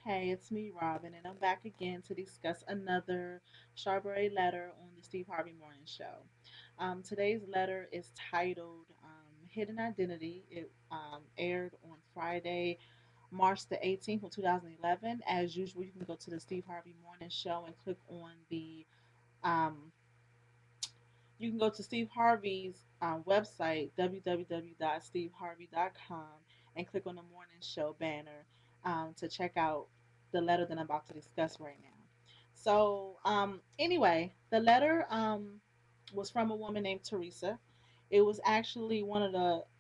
Hey, it's me, Robin, and I'm back again to discuss another Strawberry letter on the Steve Harvey Morning Show. Today's letter is titled Hidden Identity. It aired on Friday, March the 18th of 2011. As usual, you can go to the Steve Harvey Morning Show and click on the um, you can go to Steve Harvey's website, www.steveharvey.com, and click on the morning show banner to check out the letter that I'm about to discuss right now. Anyway, the letter was from a woman named Theresa. It was actually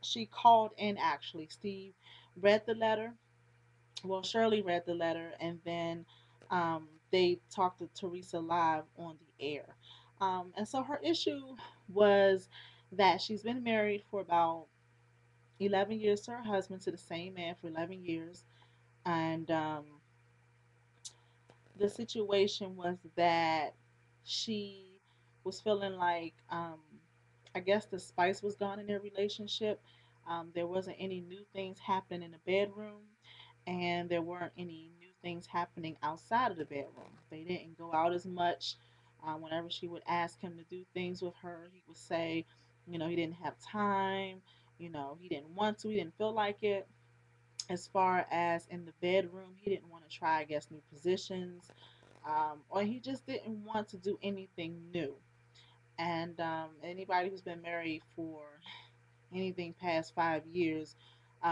she called in actually. Steve read the letter. Well, Shirley read the letter, and then they talked to Teresa live on the air. And so her issue was that she's been married for about 11 years to her husband, to the same man for 11 years. And the situation was that she was feeling like, I guess the spice was gone in their relationship. There wasn't any new things happening in the bedroom, and there weren't any new things happening outside of the bedroom. They didn't go out as much. Whenever she would ask him to do things with her, he would say, he didn't have time, he didn't want to, he didn't feel like it. As far as in the bedroom, he didn't want to try, I guess, new positions, or he just didn't want to do anything new. And anybody who's been married for anything past 5 years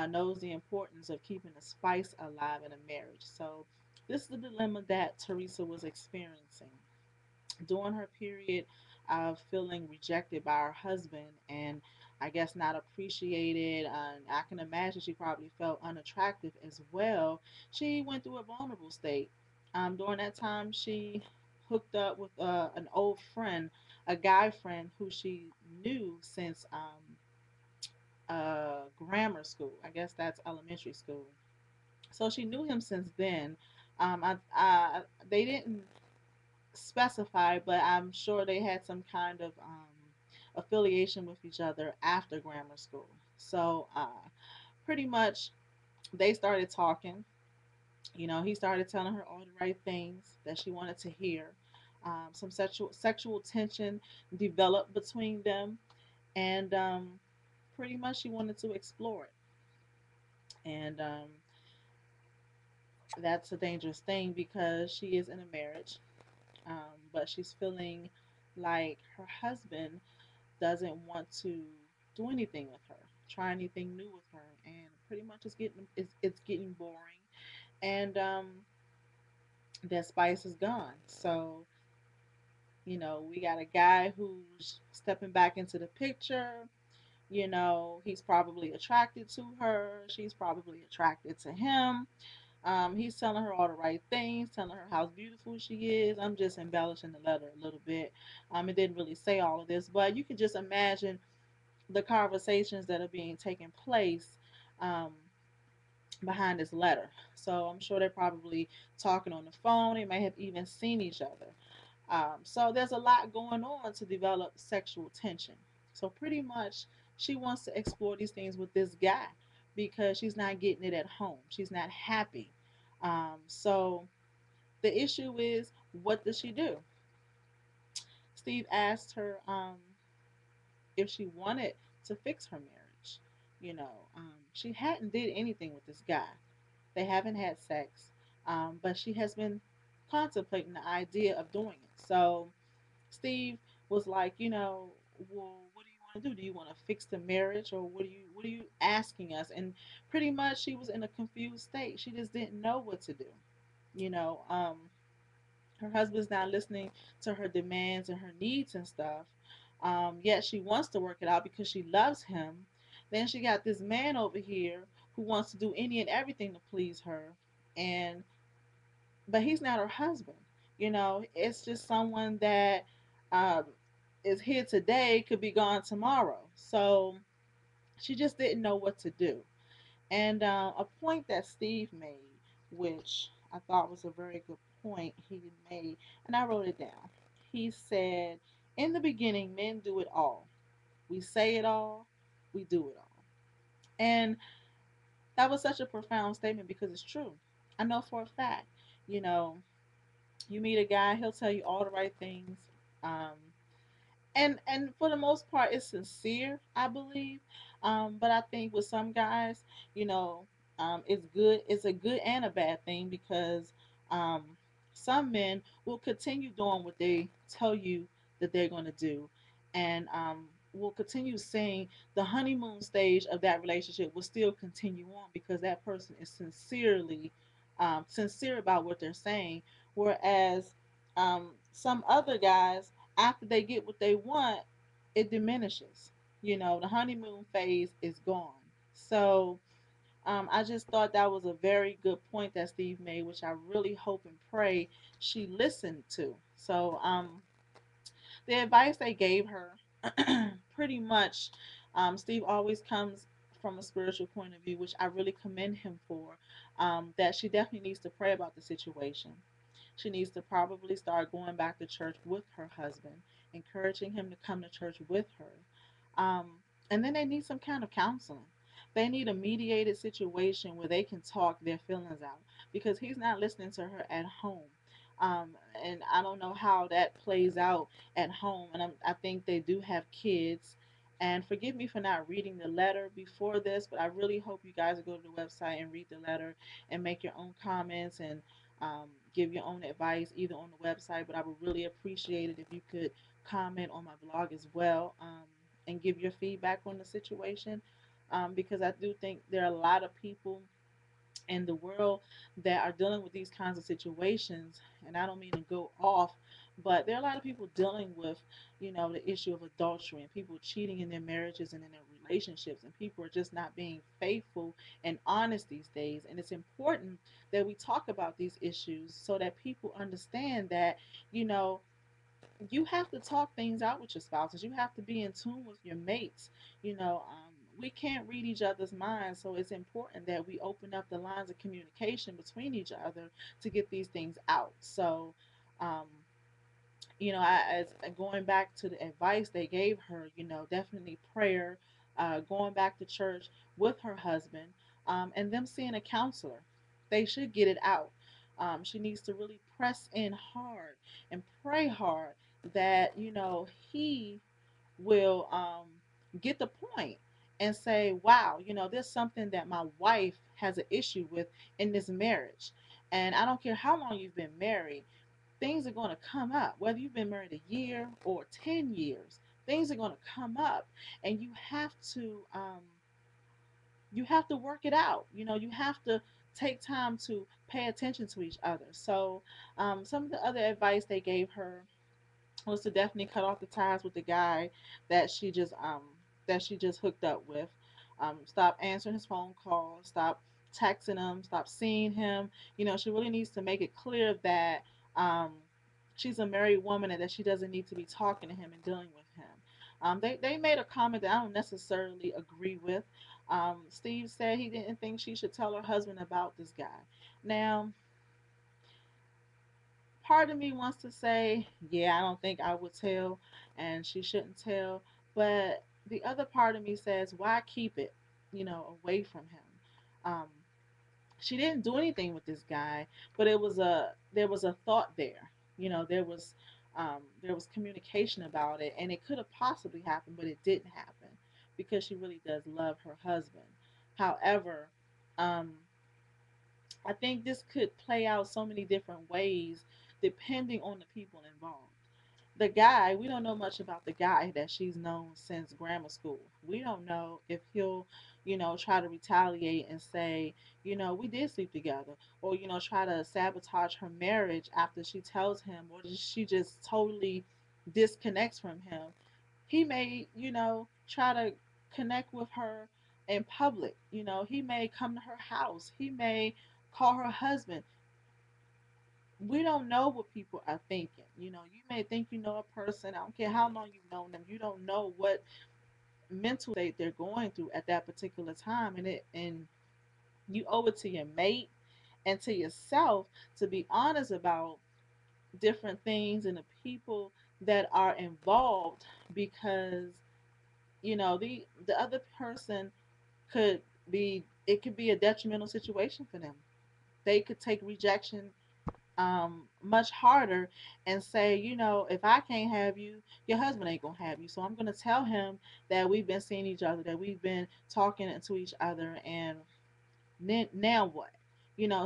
knows the importance of keeping the spice alive in a marriage. So, this is the dilemma that Teresa was experiencing during her period of feeling rejected by her husband and I guess not appreciated. And I can imagine she probably felt unattractive as well. She went through a vulnerable state. During that time, she hooked up with an old friend, a guy friend who she knew since grammar school. I guess that's elementary school. So she knew him since then. They didn't specify, but I'm sure they had some kind of affiliation with each other after grammar school. So pretty much they started talking. He started telling her all the right things that she wanted to hear. Some sexual tension developed between them, and pretty much she wanted to explore it. And that's a dangerous thing because she is in a marriage, but she's feeling like her husband doesn't want to do anything with her, try anything new with her, and pretty much it's getting boring, and that spice is gone. So we got a guy who's stepping back into the picture. He's probably attracted to her. She's probably attracted to him. He's telling her all the right things, telling her how beautiful she is. I'm just embellishing the letter a little bit. It didn't really say all of this, but you can just imagine the conversations that are being taken place um, behind this letter. So I'm sure they're probably talking on the phone. They may have even seen each other. So there's a lot going on to develop sexual tension. So pretty much, she wants to explore these things with this guy because she's not getting it at home. She's not happy. So the issue is, what does she do? Steve asked her if she wanted to fix her marriage. She hadn't did anything with this guy. They haven't had sex, but she has been contemplating the idea of doing it. So Steve was like, well, what do you want to do? Do you want to fix the marriage, or what are you asking us? And pretty much, she was in a confused state. She just didn't know what to do. You know, um, her husband's not listening to her demands and her needs and stuff. Yet she wants to work it out because she loves him. Then she got this man over here who wants to do any and everything to please her, and but he's not her husband. It's just someone that um, is here today, could be gone tomorrow. So she just didn't know what to do. And a point that Steve made, which I thought was a very good point he made, and I wrote it down. He said, in the beginning, men do it all. We say it all, we do it all. And that was such a profound statement because it's true. I know for a fact, you know, you meet a guy, he'll tell you all the right things. Um, and for the most part it's sincere, I believe. But I think with some guys, you know, it's a good and a bad thing because um, some men will continue doing what they tell you that they're going to do, and will continue saying the honeymoon stage of that relationship will still continue on because that person is sincere about what they're saying, whereas some other guys, after they get what they want, it diminishes. You know, the honeymoon phase is gone. So I just thought that was a very good point that Steve made, which I really hope and pray she listened to. So the advice they gave her, pretty much, Steve always comes from a spiritual point of view, which I really commend him for. That she definitely needs to pray about the situation. She needs to probably start going back to church with her husband, encouraging him to come to church with her. And then they need some kind of counseling. They need a mediated situation where they can talk their feelings out because he's not listening to her at home. Um, and I don't know how that plays out at home. And I think they do have kids. And forgive me for not reading the letter before this, but I really hope you guys will go to the website and read the letter and make your own comments and give your own advice either on the website. But I would really appreciate it if you could comment on my blog as well, and give your feedback on the situation, because I do think there are a lot of people in the world that are dealing with these kinds of situations. And I don't mean to go off, but there are a lot of people dealing with, you know, the issue of adultery and people cheating in their marriages and in their relationships, and people are just not being faithful and honest these days. And it's important that we talk about these issues so that people understand that, you know, you have to talk things out with your spouses. You have to be in tune with your mates. You know, we can't read each other's minds, so it's important that we open up the lines of communication between each other to get these things out. So, um, you know, as going back to the advice they gave her, you know, definitely prayer, going back to church with her husband, and them seeing a counselor. They should get it out. She needs to really press in hard and pray hard that, you know, he will get the point and say, wow, you know, there's something that my wife has an issue with in this marriage. And I don't care how long you've been married, things are going to come up. Whether you've been married a year or 10 years, things are going to come up. And you have to work it out. You know, you have to take time to pay attention to each other. So some of the other advice they gave her was to definitely cut off the ties with the guy that she just um that she just hooked up with. Stop answering his phone calls. Stop texting him. Stop seeing him. You know, she really needs to make it clear that um, she's a married woman and that she doesn't need to be talking to him and dealing with him. They made a comment that I don't necessarily agree with. Steve said he didn't think she should tell her husband about this guy. Now, part of me wants to say, yeah, I don't think I would tell, and she shouldn't tell. But the other part of me says, why keep it, you know, away from him? Um, she didn't do anything with this guy, but there was a thought there. You know, there was communication about it, and it could have possibly happened, but it didn't happen because she really does love her husband. However, um, I think this could play out so many different ways depending on the people involved. The guy, we don't know much about the guy that she's known since grammar school. We don't know if he'll, you know, try to retaliate and say, you know, we did sleep together, or, you know, try to sabotage her marriage after she tells him, or she just totally disconnects from him. He may, you know, try to connect with her in public. You know, he may come to her house. He may call her husband. We don't know what people are thinking. You know, you may think you know a person. I don't care how long you've known them. You don't know what mental state they're going through at that particular time, and you owe it to your mate and to yourself to be honest about different things and the people that are involved, because you know the other person could be, it could be a detrimental situation for them. they could take rejection much harder and say, if I can't have you, your husband ain't gonna have you. So I'm gonna tell him that we've been seeing each other, that we've been talking to each other, and then now what?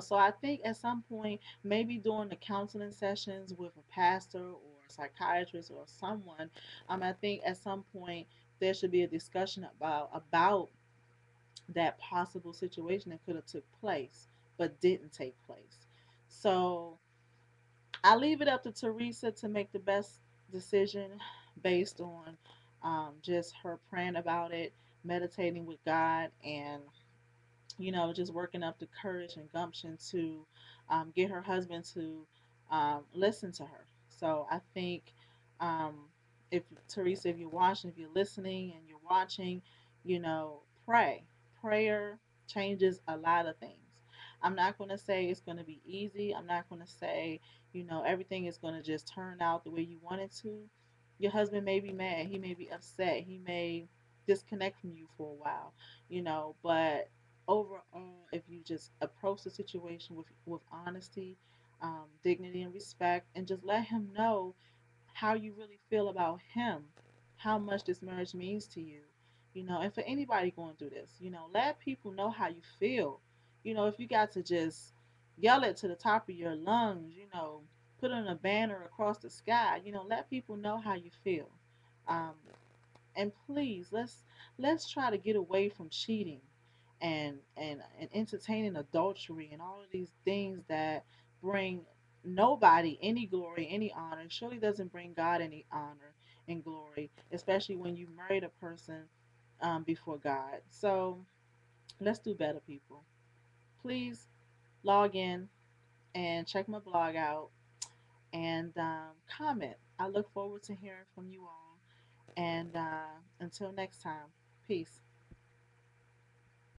So I think at some point, maybe during the counseling sessions with a pastor or a psychiatrist or someone, I think at some point there should be a discussion about that possible situation that could have took place but didn't take place. So I leave it up to Theresa to make the best decision based on just her praying about it, meditating with God, and just working up the courage and gumption to get her husband to listen to her. So I think um, if Theresa, if you're watching, if you're listening and you're watching, pray. Prayer changes a lot of things. I'm not going to say it's going to be easy. I'm not going to say, everything is going to just turn out the way you want it to. Your husband may be mad. He may be upset. He may disconnect from you for a while, but overall, if you just approach the situation with honesty, dignity, and respect, and just let him know how you really feel about him, how much this marriage means to you, and for anybody going through this, let people know how you feel. If you got to just yell it to the top of your lungs, put on a banner across the sky, let people know how you feel. Um, and please let's try to get away from cheating and entertaining adultery and all of these things that bring nobody any glory, any honor. It surely doesn't bring God any honor and glory, especially when you married a person before God. So let's do better, people. Please log in and check my blog out and comment. I look forward to hearing from you all. And until next time, peace.